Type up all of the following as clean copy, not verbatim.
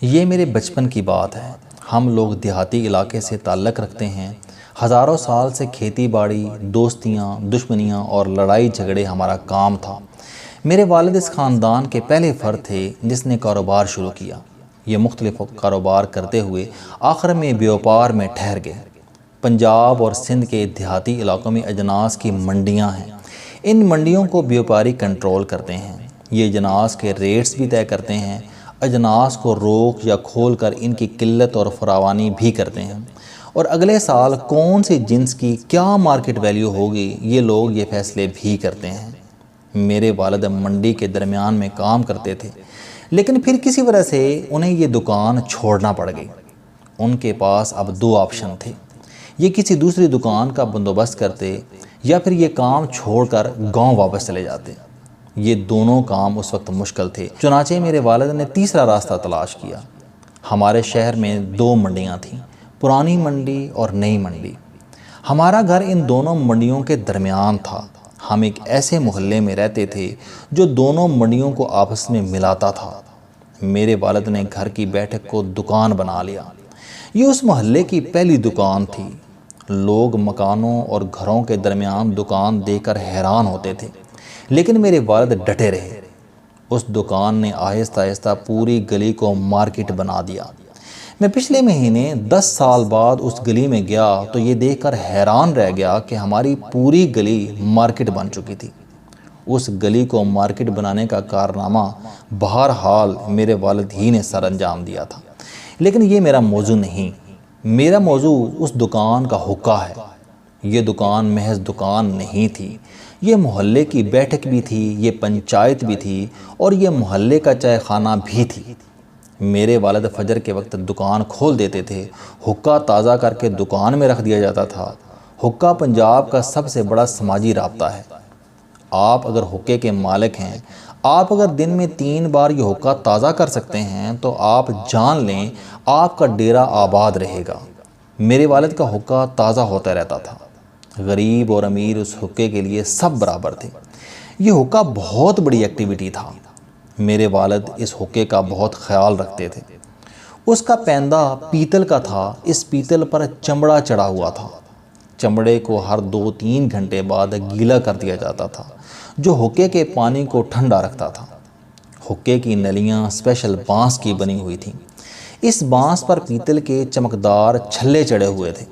یہ میرے بچپن کی بات ہے۔ ہم لوگ دیہاتی علاقے سے تعلق رکھتے ہیں۔ ہزاروں سال سے کھیتی باڑی، دوستیاں، دشمنیاں اور لڑائی جھگڑے ہمارا کام تھا۔ میرے والد اس خاندان کے پہلے فرد تھے جس نے کاروبار شروع کیا۔ یہ مختلف کاروبار کرتے ہوئے آخر میں بیوپار میں ٹھہر گئے۔ پنجاب اور سندھ کے دیہاتی علاقوں میں اجناس کی منڈیاں ہیں۔ ان منڈیوں کو بیوپاری کنٹرول کرتے ہیں۔ یہ اجناس کے ریٹس بھی طے کرتے ہیں۔ اجناس کو روک یا کھول کر ان کی قلت اور فراوانی بھی کرتے ہیں، اور اگلے سال کون سی جنس کی کیا مارکیٹ ویلیو ہوگی یہ فیصلے بھی کرتے ہیں۔ میرے والد منڈی کے درمیان میں کام کرتے تھے، لیکن پھر کسی وجہ سے انہیں یہ دکان چھوڑنا پڑ گئی۔ ان کے پاس اب دو آپشن تھے، یہ کسی دوسری دکان کا بندوبست کرتے یا پھر یہ کام چھوڑ کر گاؤں واپس چلے جاتے۔ یہ دونوں کام اس وقت مشکل تھے، چنانچہ میرے والد نے تیسرا راستہ تلاش کیا۔ ہمارے شہر میں دو منڈیاں تھیں، پرانی منڈی اور نئی منڈی۔ ہمارا گھر ان دونوں منڈیوں کے درمیان تھا۔ ہم ایک ایسے محلے میں رہتے تھے جو دونوں منڈیوں کو آپس میں ملاتا تھا۔ میرے والد نے گھر کی بیٹھک کو دکان بنا لیا۔ یہ اس محلے کی پہلی دکان تھی۔ لوگ مکانوں اور گھروں کے درمیان دکان دے کر حیران ہوتے تھے، لیکن میرے والد ڈٹے رہے۔ اس دکان نے آہستہ آہستہ پوری گلی کو مارکیٹ بنا دیا۔ میں پچھلے مہینے 10 سال بعد اس گلی میں گیا تو یہ دیکھ کر حیران رہ گیا کہ ہماری پوری گلی مارکیٹ بن چکی تھی۔ اس گلی کو مارکیٹ بنانے کا کارنامہ بہرحال میرے والد ہی نے سر انجام دیا تھا، لیکن یہ میرا موضوع نہیں۔ میرا موضوع اس دکان کا حقہ ہے۔ یہ دکان محض دکان نہیں تھی، یہ محلے کی بیٹھک بھی تھی، یہ پنچایت بھی تھی، اور یہ محلے کا چائے خانہ بھی تھی۔ میرے والد فجر کے وقت دکان کھول دیتے تھے، حقہ تازہ کر کے دکان میں رکھ دیا جاتا تھا۔ حقہ پنجاب کا سب سے بڑا سماجی رابطہ ہے۔ آپ اگر حقے کے مالک ہیں، آپ اگر دن میں 3 بار یہ حقہ تازہ کر سکتے ہیں تو آپ جان لیں آپ کا ڈیرا آباد رہے گا۔ میرے والد کا حقہ تازہ ہوتا رہتا تھا۔ غریب اور امیر اس حقے کے لیے سب برابر تھے۔ یہ حقہ بہت بڑی ایکٹیویٹی تھا۔ میرے والد اس حقے کا بہت خیال رکھتے تھے۔ اس کا پیندہ پیتل کا تھا۔ اس پیتل پر چمڑا چڑھا ہوا تھا۔ چمڑے کو ہر 2-3 گھنٹے بعد گیلا کر دیا جاتا تھا، جو حقے کے پانی کو ٹھنڈا رکھتا تھا۔ حقے کی نلیاں اسپیشل بانس کی بنی ہوئی تھیں۔ اس بانس پر پیتل کے چمکدار چھلے چڑھے ہوئے تھے۔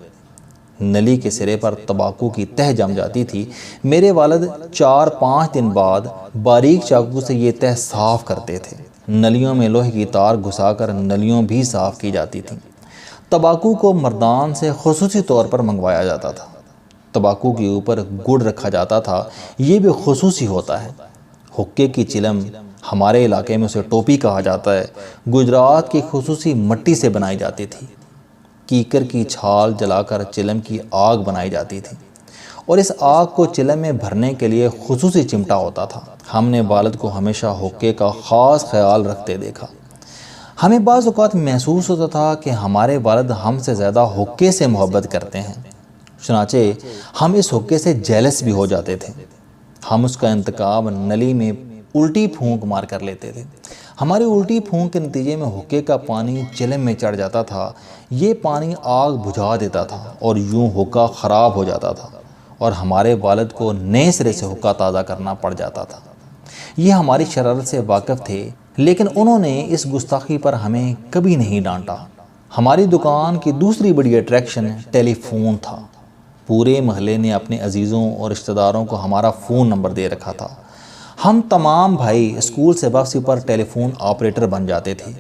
نلی کے سرے پر تمباکو کی تہ جم جاتی تھی۔ میرے والد 4-5 دن بعد باریک چاقو سے یہ تہ صاف کرتے تھے۔ نلیوں میں لوہے کی تار گھسا کر نلیوں بھی صاف کی جاتی تھیں۔ تمباکو کو مردان سے خصوصی طور پر منگوایا جاتا تھا۔ تمباکو کے اوپر گڑ رکھا جاتا تھا، یہ بھی خصوصی ہوتا ہے۔ حقے کی چلم، ہمارے علاقے میں اسے ٹوپی کہا جاتا ہے، گجرات کی خصوصی مٹی سے بنائی جاتی تھی۔ کیکر کی چھال جلا کر چلم کی آگ بنائی جاتی تھی، اور اس آگ کو چلم میں بھرنے کے لیے خصوصی چمٹا ہوتا تھا۔ ہم نے والد کو ہمیشہ حقے کا خاص خیال رکھتے دیکھا۔ ہمیں بعض اوقات محسوس ہوتا تھا کہ ہمارے والد ہم سے زیادہ حقے سے محبت کرتے ہیں، چنانچہ ہم اس حقے سے جیلس بھی ہو جاتے تھے۔ ہم اس کا انتقام نلی میں الٹی پھونک مار کر لیتے تھے۔ ہماری الٹی پھونک کے نتیجے میں حقے کا پانی چلم میں چڑھ جاتا تھا۔ یہ پانی آگ بجھا دیتا تھا اور یوں حقہ خراب ہو جاتا تھا، اور ہمارے والد کو نئے سرے سے حقہ تازہ کرنا پڑ جاتا تھا۔ یہ ہماری شرارت سے واقف تھے، لیکن انہوں نے اس گستاخی پر ہمیں کبھی نہیں ڈانٹا۔ ہماری دکان کی دوسری بڑی اٹریکشن ٹیلی فون تھا۔ پورے محلے نے اپنے عزیزوں اور رشتہ داروں کو ہمارا فون نمبر دے رکھا تھا۔ ہم تمام بھائی اسکول سے واپسی پر ٹیلی فون آپریٹر بن جاتے تھے۔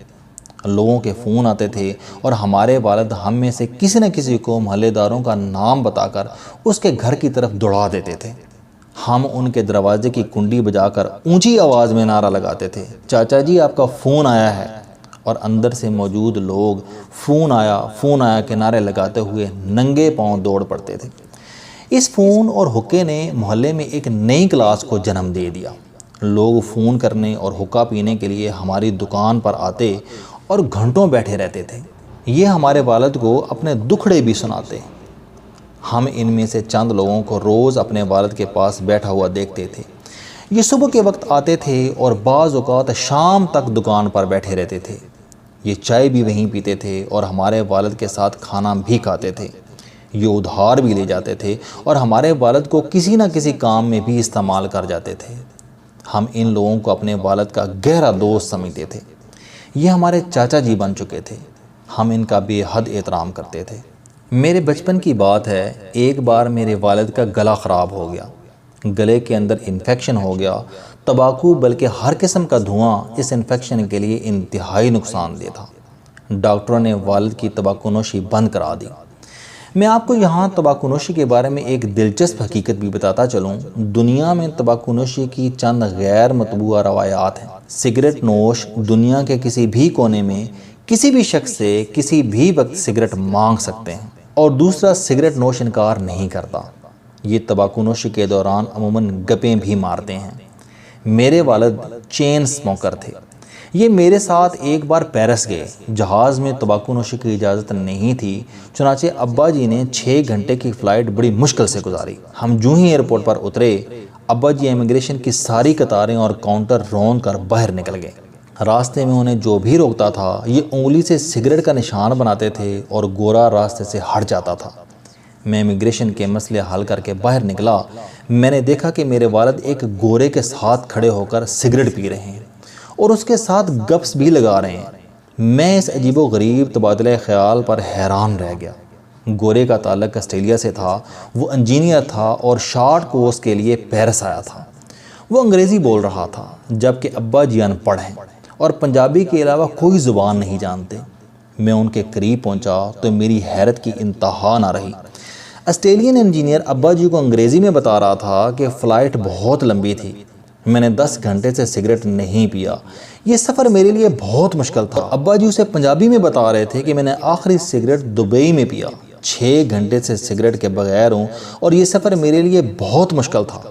لوگوں کے فون آتے تھے اور ہمارے والد ہم میں سے کسی نہ کسی کو محلے داروں کا نام بتا کر اس کے گھر کی طرف دوڑا دیتے تھے۔ ہم ان کے دروازے کی کنڈی بجا کر اونچی آواز میں نعرہ لگاتے تھے، چاچا جی آپ کا فون آیا ہے، اور اندر سے موجود لوگ فون آیا کے نعرے لگاتے ہوئے ننگے پاؤں دوڑ پڑتے تھے۔ اس فون اور حقے نے محلے میں ایک نئی کلاس کو جنم دے دیا۔ لوگ فون کرنے اور حقہ پینے کے لیے ہماری دکان پر آتے اور گھنٹوں بیٹھے رہتے تھے۔ یہ ہمارے والد کو اپنے دکھڑے بھی سناتے۔ ہم ان میں سے چند لوگوں کو روز اپنے والد کے پاس بیٹھا ہوا دیکھتے تھے۔ یہ صبح کے وقت آتے تھے اور بعض اوقات شام تک دکان پر بیٹھے رہتے تھے۔ یہ چائے بھی وہیں پیتے تھے اور ہمارے والد کے ساتھ کھانا بھی کھاتے تھے۔ یہ ادھار بھی لے جاتے تھے اور ہمارے والد کو کسی نہ کسی کام میں بھی استعمال کر جاتے تھے۔ ہم ان لوگوں کو اپنے والد کا گہرا دوست سمجھتے تھے۔ یہ ہمارے چاچا جی بن چکے تھے۔ ہم ان کا بے حد احترام کرتے تھے۔ میرے بچپن کی بات ہے، ایک بار میرے والد کا گلا خراب ہو گیا۔ گلے کے اندر انفیکشن ہو گیا۔ تمباکو بلکہ ہر قسم کا دھواں اس انفیکشن کے لیے انتہائی نقصان دہ تھا۔ ڈاکٹروں نے والد کی تمباکو نوشی بند کرا دی۔ میں آپ کو یہاں تمباکو نوشی کے بارے میں ایک دلچسپ حقیقت بھی بتاتا چلوں۔ دنیا میں تمباکو نوشی کی چند غیر مطبوعہ روایات ہیں۔ سگریٹ نوش دنیا کے کسی بھی کونے میں کسی بھی شخص سے کسی بھی وقت سگریٹ مانگ سکتے ہیں اور دوسرا سگریٹ نوش انکار نہیں کرتا۔ یہ تمباکو نوشی کے دوران عموماً گپیں بھی مارتے ہیں۔ میرے والد چین اسموکر تھے۔ یہ میرے ساتھ ایک بار پیرس گئے۔ جہاز میں تمباکو نوشی کی اجازت نہیں تھی، چنانچہ ابا جی نے 6 گھنٹے کی فلائٹ بڑی مشکل سے گزاری۔ ہم جو ہی ایئرپورٹ پر اترے، ابا جی امیگریشن کی ساری قطاریں اور کاؤنٹر رون کر باہر نکل گئے۔ راستے میں انہیں جو بھی روکتا تھا، یہ انگلی سے سگریٹ کا نشان بناتے تھے اور گورا راستے سے ہٹ جاتا تھا۔ میں امیگریشن کے مسئلے حل کر کے باہر نکلا۔ میں نے دیکھا کہ میرے والد ایک گورے کے ساتھ کھڑے ہو کر سگریٹ پی رہے ہیں اور اس کے ساتھ گپس بھی لگا رہے ہیں۔ میں اس عجیب و غریب تبادلہ خیال پر حیران رہ گیا۔ گورے کا تعلق آسٹریلیا سے تھا، وہ انجینئر تھا اور شارٹ کورس کے لیے پیرس آیا تھا۔ وہ انگریزی بول رہا تھا، جبکہ ابا جی ان پڑھ ہیں اور پنجابی کے علاوہ کوئی زبان نہیں جانتے۔ میں ان کے قریب پہنچا تو میری حیرت کی انتہا نہ رہی۔ آسٹریلین انجینئر ابا جی کو انگریزی میں بتا رہا تھا کہ فلائٹ بہت لمبی تھی۔ میں نے 10 گھنٹے سے سگریٹ نہیں پیا۔ یہ سفر میرے لیے بہت مشکل تھا۔ ابا جی اسے پنجابی میں بتا رہے تھے کہ میں نے آخری سگریٹ دبئی میں پیا۔ 6 گھنٹے سے سگریٹ کے بغیر ہوں اور یہ سفر میرے لیے بہت مشکل تھا۔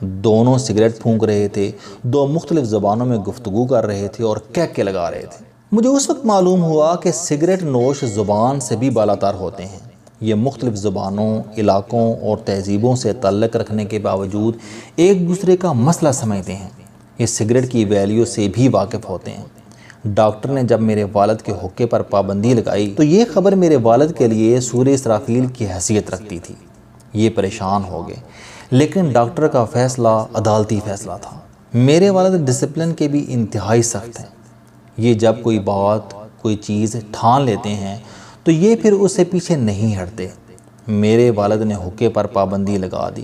دونوں سگریٹ پھونک رہے تھے، 2 مختلف زبانوں میں گفتگو کر رہے تھے اور کہکے لگا رہے تھے۔ مجھے اس وقت معلوم ہوا کہ سگریٹ نوش زبان سے بھی بالاتر ہوتے ہیں۔ یہ مختلف زبانوں، علاقوں اور تہذیبوں سے تعلق رکھنے کے باوجود ایک دوسرے کا مسئلہ سمجھتے ہیں۔ یہ سگریٹ کی ویلیو سے بھی واقف ہوتے ہیں۔ ڈاکٹر نے جب میرے والد کے حقے پر پابندی لگائی تو یہ خبر میرے والد کے لیے سورہ اسرافیل کی حیثیت رکھتی تھی۔ یہ پریشان ہو گئے، لیکن ڈاکٹر کا فیصلہ عدالتی فیصلہ تھا۔ میرے والد ڈسپلن کے بھی انتہائی سخت ہیں۔ یہ جب کوئی بات، کوئی چیز ٹھان لیتے ہیں تو یہ پھر اس سے پیچھے نہیں ہٹتے۔ میرے والد نے حقے پر پابندی لگا دی۔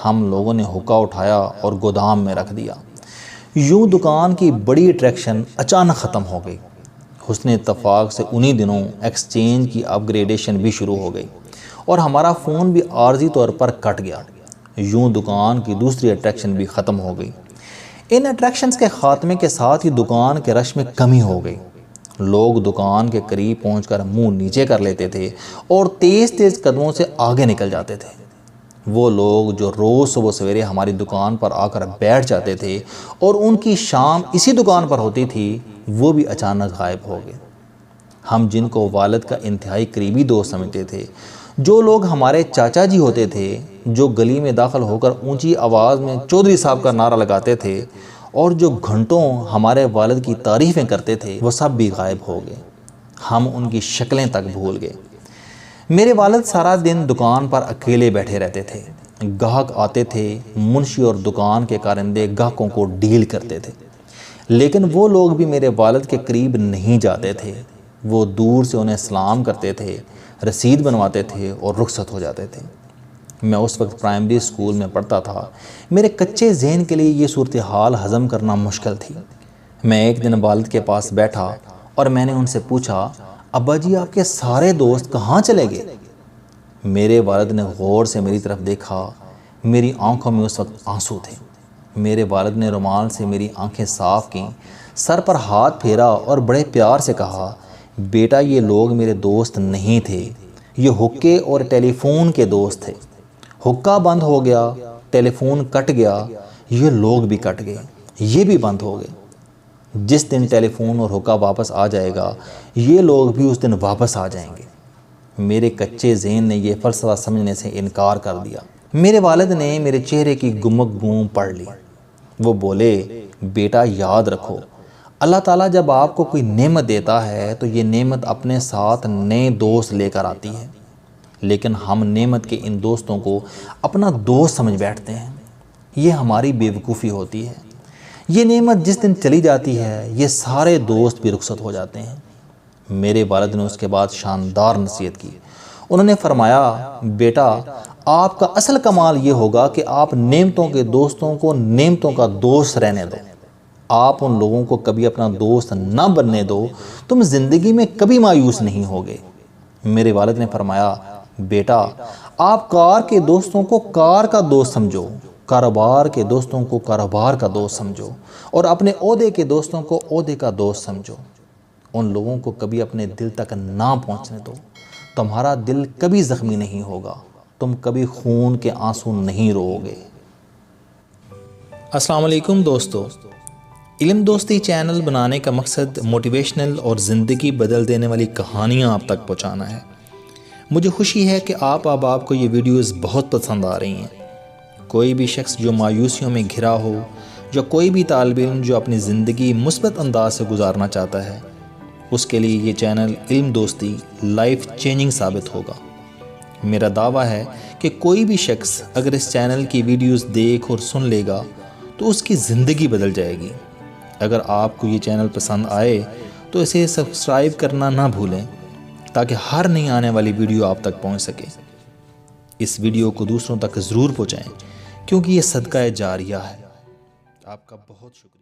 ہم لوگوں نے حقہ اٹھایا اور گودام میں رکھ دیا۔ یوں دکان کی بڑی اٹریکشن اچانک ختم ہو گئی۔ حسن اتفاق سے انہی دنوں ایکسچینج کی اپ گریڈیشن بھی شروع ہو گئی اور ہمارا فون بھی عارضی طور پر کٹ گیا۔ یوں دکان کی دوسری اٹریکشن بھی ختم ہو گئی۔ ان اٹریکشنز کے خاتمے کے ساتھ ہی دکان کے رش میں کمی ہو گئی۔ لوگ دکان کے قریب پہنچ کر منہ نیچے کر لیتے تھے اور تیز تیز قدموں سے آگے نکل جاتے تھے۔ وہ لوگ جو روز صبح سویرے ہماری دکان پر آ کر بیٹھ جاتے تھے اور ان کی شام اسی دکان پر ہوتی تھی، وہ بھی اچانک غائب ہو گئے۔ ہم جن کو والد کا انتہائی قریبی دوست سمجھتے تھے، جو لوگ ہمارے چاچا جی ہوتے تھے، جو گلی میں داخل ہو کر اونچی آواز میں چودھری صاحب کا نعرہ لگاتے تھے اور جو گھنٹوں ہمارے والد کی تعریفیں کرتے تھے، وہ سب بھی غائب ہو گئے۔ ہم ان کی شکلیں تک بھول گئے۔ میرے والد سارا دن دکان پر اکیلے بیٹھے رہتے تھے۔ گاہک آتے تھے، منشی اور دکان کے کارندے گاہکوں کو ڈیل کرتے تھے، لیکن وہ لوگ بھی میرے والد کے قریب نہیں جاتے تھے۔ وہ دور سے انہیں سلام کرتے تھے، رسید بنواتے تھے اور رخصت ہو جاتے تھے۔ میں اس وقت پرائمری اسکول میں پڑھتا تھا۔ میرے کچے ذہن کے لیے یہ صورتحال ہضم کرنا مشکل تھی۔ میں ایک دن والد کے پاس بیٹھا اور میں نے ان سے پوچھا، ابا جی آپ کے سارے دوست کہاں چلے گئے؟ میرے والد نے غور سے میری طرف دیکھا۔ میری آنکھوں میں اس وقت آنسو تھے۔ میرے والد نے رومال سے میری آنکھیں صاف کیں، سر پر ہاتھ پھیرا اور بڑے پیار سے کہا، بیٹا یہ لوگ میرے دوست نہیں تھے، یہ حقے اور ٹیلی فون کے دوست تھے۔ حقہ بند ہو گیا، ٹیلی فون کٹ گیا، یہ لوگ بھی کٹ گئے، یہ بھی بند ہو گئے۔ جس دن ٹیلی فون اور حقہ واپس آ جائے گا، یہ لوگ بھی اس دن واپس آ جائیں گے۔ میرے کچے ذہن نے یہ فلسفہ سمجھنے سے انکار کر دیا۔ میرے والد نے میرے چہرے کی گمک گم پڑھ لی۔ وہ بولے، بیٹا یاد رکھو، اللہ تعالیٰ جب آپ کو کوئی نعمت دیتا ہے تو یہ نعمت اپنے ساتھ نئے دوست لے کر آتی ہے، لیکن ہم نعمت کے ان دوستوں کو اپنا دوست سمجھ بیٹھتے ہیں۔ یہ ہماری بے وقوفی ہوتی ہے۔ یہ نعمت جس دن چلی جاتی ہے یہ سارے دوست بھی رخصت ہو جاتے ہیں۔ میرے والد نے اس کے بعد شاندار نصیحت کی۔ انہوں نے فرمایا، بیٹا آپ کا اصل کمال یہ ہوگا کہ آپ نعمتوں کے دوستوں کو نعمتوں کا دوست رہنے دو۔ آپ ان لوگوں کو کبھی اپنا دوست نہ بننے دو، تم زندگی میں کبھی مایوس نہیں ہوگے۔ میرے والد نے فرمایا، بیٹا آپ کار کے دوستوں کو کار کا دوست سمجھو، کاروبار کے دوستوں کو کاروبار کا دوست سمجھو، اور اپنے عہدے کے دوستوں کو عہدے کا دوست سمجھو۔ ان لوگوں کو کبھی اپنے دل تک نہ پہنچنے دو۔ تمہارا دل کبھی زخمی نہیں ہوگا، تم کبھی خون کے آنسو نہیں رو گے۔ السلام علیکم دوستو، علم دوستی چینل بنانے کا مقصد موٹیویشنل اور زندگی بدل دینے والی کہانیاں آپ تک پہنچانا ہے۔ مجھے خوشی ہے کہ آپ کو یہ ویڈیوز بہت پسند آ رہی ہیں۔ کوئی بھی شخص جو مایوسیوں میں گھرا ہو، یا کوئی بھی طالب علم جو اپنی زندگی مثبت انداز سے گزارنا چاہتا ہے، اس کے لیے یہ چینل علم دوستی لائف چینجنگ ثابت ہوگا۔ میرا دعویٰ ہے کہ کوئی بھی شخص اگر اس چینل کی ویڈیوز دیکھ اور سن لے گا تو اس کی زندگی بدل جائے گی۔ اگر آپ کو یہ چینل پسند آئے تو اسے سبسکرائب کرنا نہ بھولیں تاکہ ہر نئی آنے والی ویڈیو آپ تک پہنچ سکے۔ اس ویڈیو کو دوسروں تک ضرور پہنچائیں کیونکہ یہ صدقہ جاریہ ہے۔ آپ کا بہت شکریہ۔